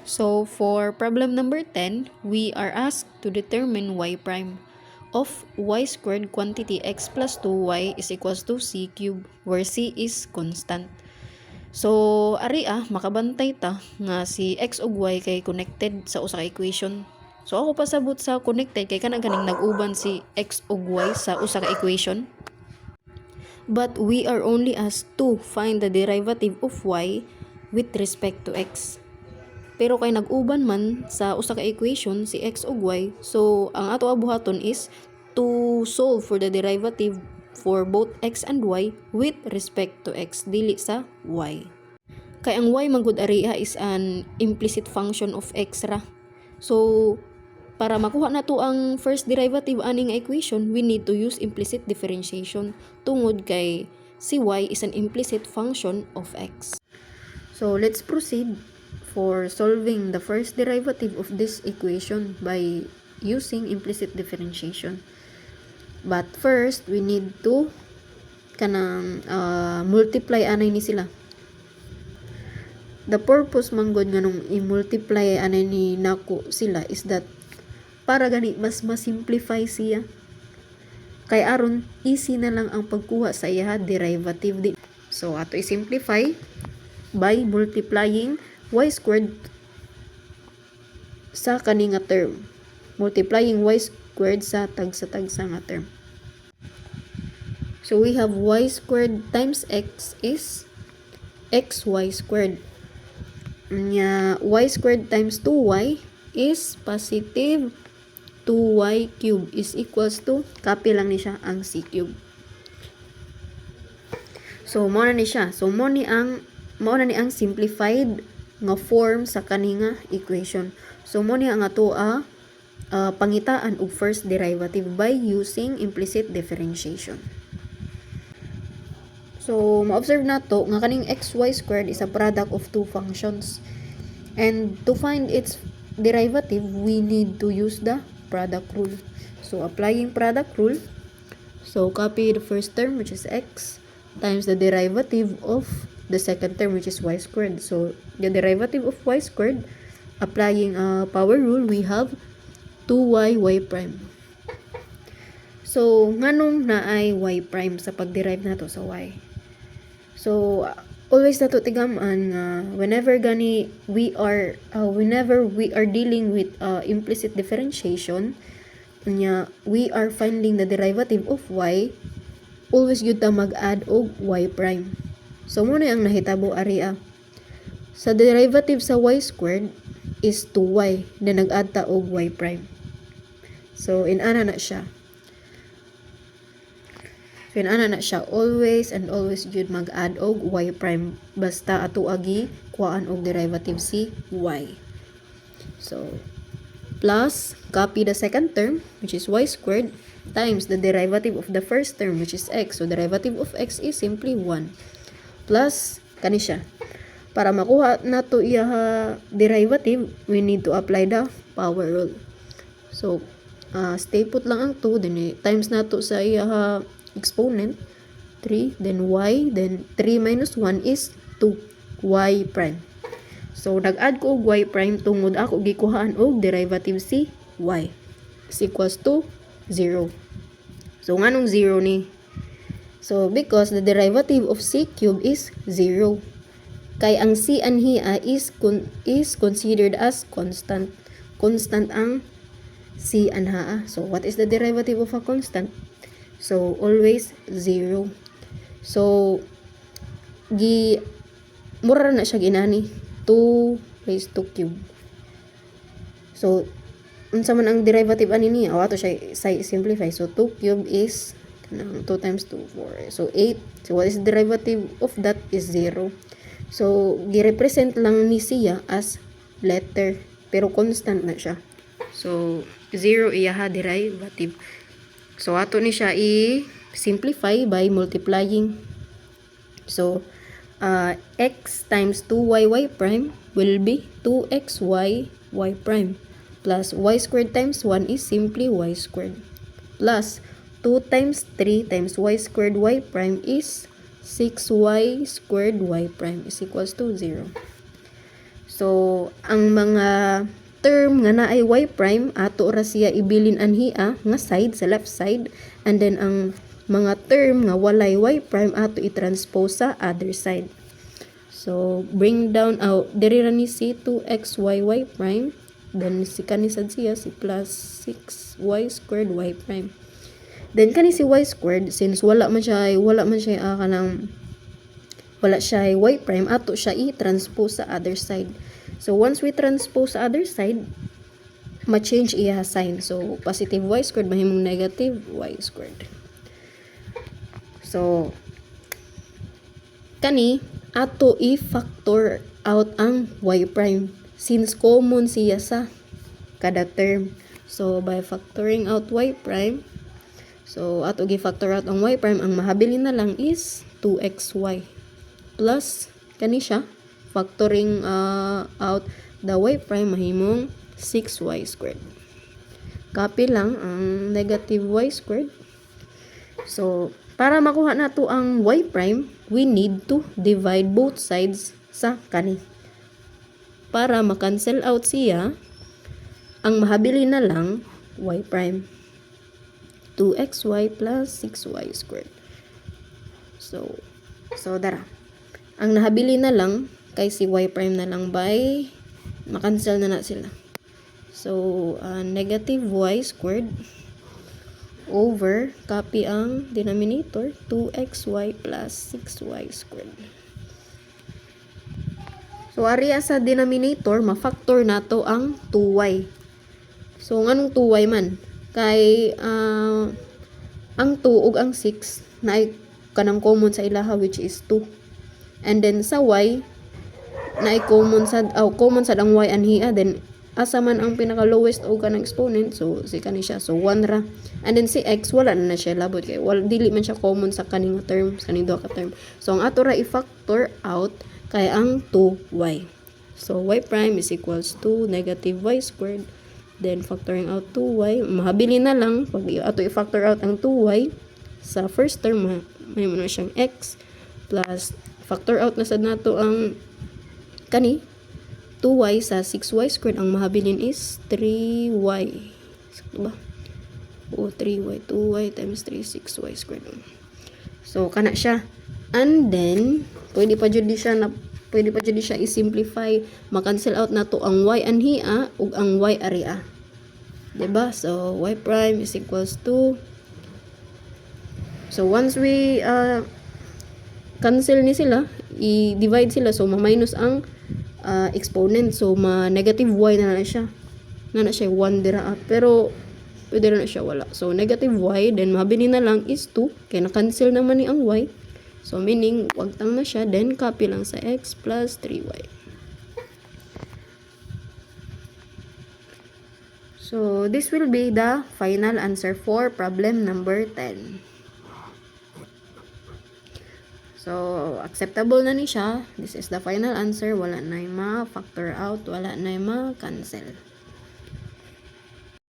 So for problem number 10, we are asked to determine y prime of y squared quantity x plus 2y is equals to c cube, where c is constant. So ari makabantay ta nga si x ug y kay connected sa usa ka equation. So ako pasabot sa connected kay kanang ganing nag-uban si x ug y sa usa ka equation. But we are only asked to find the derivative of y with respect to x. Pero kay nag-uban man sa usa ka equation si x ug y, so ang ato abuhaton is to solve for the derivative for both x and y with respect to x dili sa y. Kay ang y manggod ariha is an implicit function of x ra. So para makuha na to ang first derivative aning equation, we need to use implicit differentiation tungod kay si y is an implicit function of x. So let's proceed for solving the first derivative of this equation by using implicit differentiation. But first, we need to multiply anay ni sila. The purpose manggod nga nung i-multiply anay ni nako sila is that para gani mas ma-simplify siya. Kay aron easy na lang ang pagkuha sa iya derivative din. So ato i-simplify by multiplying y squared sa kani nga term. Multiplying y squared sa tagsa-tagsa nga term. So we have y squared times x is xy squared. Y squared times 2y is positive 2y cube is equals to, copy lang ni siya ang c cube. So mao na ni siya. So mao na ni ang simplified nga form sa kaninga equation. So mo ni ang ato pangitaan og first derivative by using implicit differentiation. So ma-observe nato nga kaning xy squared is a product of two functions. And to find its derivative, we need to use the product rule. So applying product rule, so copy the first term which is x times the derivative of the second term which is y squared. So the derivative of y squared, applying power rule, we have 2y y prime. So nganong naay y prime sa pag-derive nato sa y? So always nato tigaman whenever we are dealing with implicit differentiation, we are finding the derivative of y, always gyud ta mag-add og y prime. So muna ang nahitabo ari sa derivative sa y squared is 2y, then nag-add ta og y prime. So inana na siya. Always and always gyud mag-add og y prime basta ato agi kuhaan og derivative si y. So plus copy the second term which is y squared times the derivative of the first term which is x. So derivative of x is simply 1 plus kani siya. Para makuha nato iya derivative, we need to apply the power rule. So stay put lang ang 2, then times nato sa iya exponent 3, then y, then 3 minus 1 is 2 y prime. So nag-add ko og y prime tungod ako gikuhaan og derivative si y is equals to 0. So nganong 0 ni? So because the derivative of c cube is 0. Kay ang c anhiya is considered as constant. Constant ang c anhaa. So what is the derivative of a constant? So always 0. So mura na siya ginani 2 raised to cube. So unsa man ang derivative ani niya, ato siya simplify. So 2 cube is 2 times 2 4. So 8. So what is the derivative of that is 0. So gi-represent lang ni siya as letter pero constant na siya. So 0 iya derivative. So ato ni siya i-simplify by multiplying. So x times 2y y prime will be 2xy y prime plus y squared times 1 is simply y squared plus 2 times 3 times y squared y prime is 6y squared y prime is equals to 0. So, ang mga term nga naay y prime, ato ra siya ibilin anhia nga side sa left side, and then ang mga term nga walay y prime ato i-transpose sa other side. So, bring down out, diri ra ni si 2xy y prime, then si kanisad siya si plus 6y squared y prime. Then kani si y squared, since wala man siya kanang wala siya y prime, ato siya i-transpose sa other side. So once we transpose sa other side, ma-change iya sign. So positive y squared mahimong negative y squared. So kani ato i-factor out ang y prime since common siya sa kada term. So by factoring out y prime, so ato gi-factor out ang y prime, ang mahabilin na lang is 2xy plus kani siya factoring out the y prime mahimong 6y squared. Copy lang ang negative y squared. So para makuha nato ang y prime, we need to divide both sides sa kani. Para ma-cancel out siya, ang mahabilin na lang y prime. 2xy plus 6y squared. So dara. Ang nahabili na lang kay si y prime na lang by makancel na sila. So negative y squared over, copy ang denominator, 2xy plus 6y squared. So area sa denominator, ma-factor nato ang 2y. So nganong 2y man? Kay ang 2 ug ang 6 na kanang common sa ilaha, which is 2. And then sa y na common sad ang y anhiya, then asa man ang pinaka lowest o kanang exponent, so si kani siya, so 1 ra. And then si x wala na siya labot kay dili man siya common sa kaning term, kaning duha ka term. So ang ato ra i-factor out kay ang 2y. So y prime is equals to negative y squared, then factoring out 2y, mahabilin na lang pag ato i-factor out ang 2y sa first term, may mo na siyang x plus factor out na sad nato ang kani 2y sa 6y squared, ang mahabilin is 3y. Sakto ba? O 3y, 2y times 3, 6y squared. So kana siya. And then pwede pa jud siya i-simplify, ma-cancel out nato ang y anhiya ug ang y area. Diba? So y prime is equals to, so once we cancel ni sila, i-divide sila, so ma-minus ang exponent, so ma-negative y na siya. Na siya 1 dira, pero pwede na siya wala. So negative y, then mabili na lang is 2, kaya na-cancel naman ni ang y. So meaning, wag tang na siya, then copy lang sa x plus 3y. So this will be the final answer for problem number 10. So, acceptable na ni siya. This is the final answer. Wala na ma-factor out. Wala na ma-cancel.